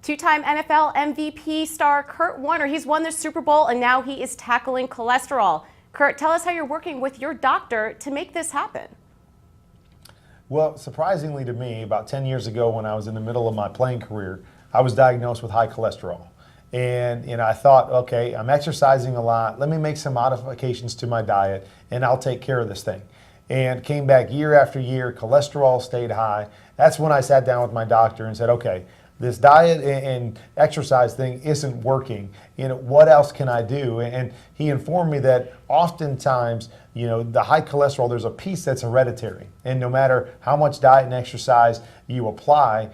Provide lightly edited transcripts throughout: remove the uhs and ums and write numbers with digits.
Two-time NFL MVP star Kurt Warner, he's won the Super Bowl and now he is tackling cholesterol. Kurt, tell us how you're working with your doctor to make this happen. Well, surprisingly to me, about 10 years ago when I was in the middle of my playing career, I was diagnosed with high cholesterol. And I thought, okay, I'm exercising a lot. Let me make some modifications to my diet and I'll take care of this thing. And came back year after year, cholesterol stayed high. That's when I sat down with my doctor and said, okay, this diet and exercise thing isn't working. What else can I do? And he informed me that oftentimes, the high cholesterol, there's a piece that's hereditary. And no matter how much diet and exercise you apply,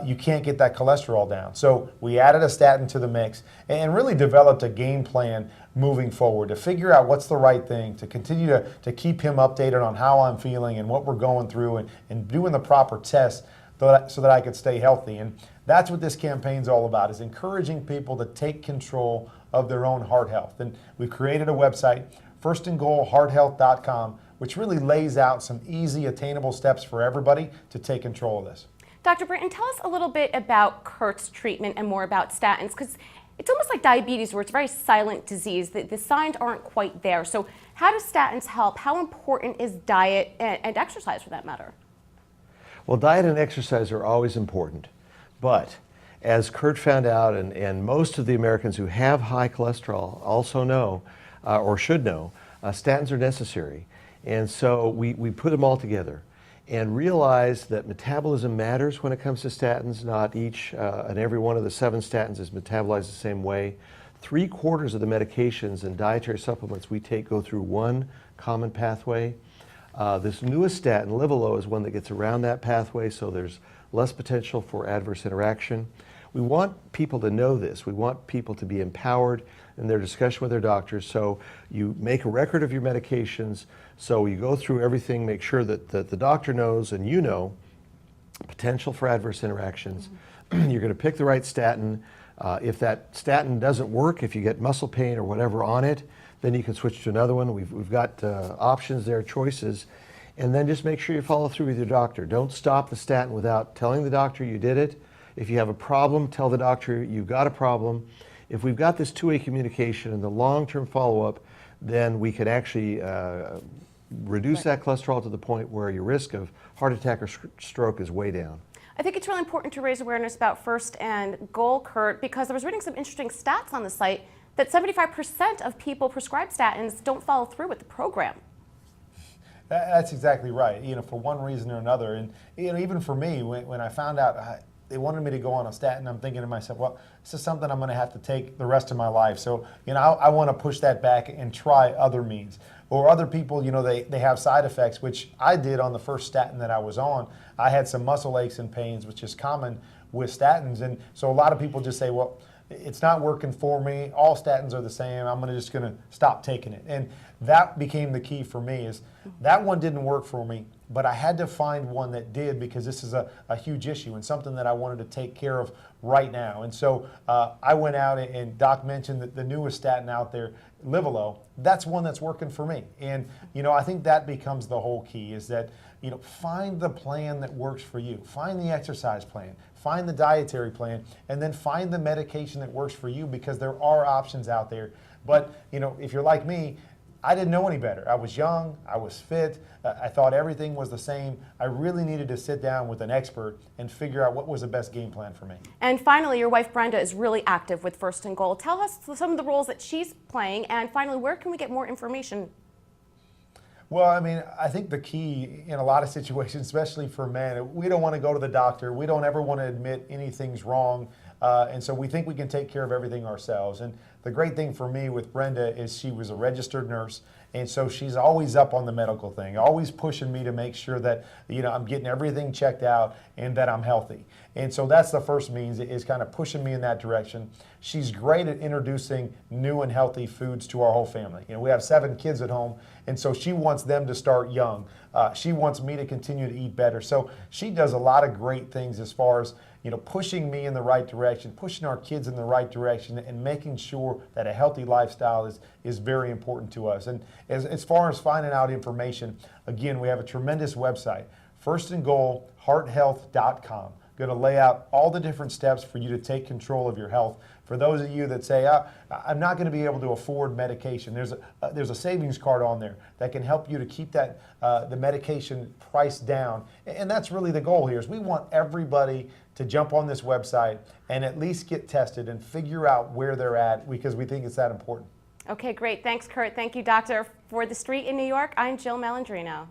you can't get that cholesterol down. So we added a statin to the mix and really developed a game plan moving forward to figure out what's the right thing, to continue to keep him updated on how I'm feeling and what we're going through and doing the proper tests so that I could stay healthy. And that's what this campaign's all about, is encouraging people to take control of their own heart health. And we've created a website, firstandgoalhearthealth.com, which really lays out some easy, attainable steps for everybody to take control of this. Dr. Brinton, tell us a little bit about Kurt's treatment and more about statins, because it's almost like diabetes where it's a very silent disease. The signs aren't quite there. So how do statins help? How important is diet and exercise for that matter? Well, diet and exercise are always important, but as Kurt found out, and most of the Americans who have high cholesterol also know, or should know, statins are necessary. And so we put them all together and realized that metabolism matters when it comes to statins. Not each and every one of the 7 statins is metabolized the same way. 3/4 of the medications and dietary supplements we take go through one common pathway. This newest statin, Livalo, is one that gets around that pathway, so there's less potential for adverse interaction. We want people to know this. We want people to be empowered in their discussion with their doctors. So you make a record of your medications, so you go through everything, make sure that the doctor knows and you know potential for adverse interactions. Mm-hmm. You're going to pick the right statin. If that statin doesn't work, if you get muscle pain or whatever on it, then you can switch to another one. We've got options there, choices. And then just make sure you follow through with your doctor. Don't stop the statin without telling the doctor you did it. If you have a problem, tell the doctor you've got a problem. If we've got this two-way communication and the long-term follow-up, then we can actually reduce that cholesterol to the point where your risk of heart attack or stroke is way down. I think it's really important to raise awareness about First and Goal, Kurt, because I was reading some interesting stats on the site that 75% of people prescribed statins don't follow through with the program. That's exactly right, for one reason or another. And even for me, when I found out they wanted me to go on a statin, I'm thinking to myself, well, this is something I'm going to have to take the rest of my life. So, I want to push that back and try other means. Or other people, they have side effects, which I did on the first statin that I was on. I had some muscle aches and pains, which is common with statins. And so a lot of people just say, well, it's not working for me. All statins are the same. I'm just going to stop taking it. And that became the key for me, is that one didn't work for me, but I had to find one that did, because this is a huge issue and something that I wanted to take care of right now. And so I went out, and Doc mentioned that the newest statin out there, Livalo, that's one that's working for me. And I think that becomes the whole key, is that find the plan that works for you. Find the exercise plan, find the dietary plan, and then find the medication that works for you, because there are options out there. But if you're like me, I didn't know any better. I was young, I was fit, I thought everything was the same. I really needed to sit down with an expert and figure out what was the best game plan for me. And finally, your wife Brenda is really active with First and Goal. Tell us some of the roles that she's playing, and finally, where can we get more information? Well, I think the key in a lot of situations, especially for men, we don't want to go to the doctor. We don't ever want to admit anything's wrong. And so we think we can take care of everything ourselves. And the great thing for me with Brenda is she was a registered nurse. And so she's always up on the medical thing, always pushing me to make sure that, I'm getting everything checked out and that I'm healthy. And so that's the first means, is kind of pushing me in that direction. She's great at introducing new and healthy foods to our whole family. We have 7 kids at home, and so she wants them to start young. She wants me to continue to eat better. So she does a lot of great things as far as, pushing me in the right direction, pushing our kids in the right direction, and making sure that a healthy lifestyle is very important to us. And as far as finding out information, again, we have a tremendous website, firstandgoalhearthealth.com. going to lay out all the different steps for you to take control of your health. For those of you that say, I'm not going to be able to afford medication, there's a savings card on there that can help you to keep that the medication price down. And that's really the goal here, is we want everybody to jump on this website and at least get tested and figure out where they're at, because we think it's that important. Okay, great. Thanks, Kurt. Thank you, Doctor. For The Street in New York, I'm Jill Malandrino.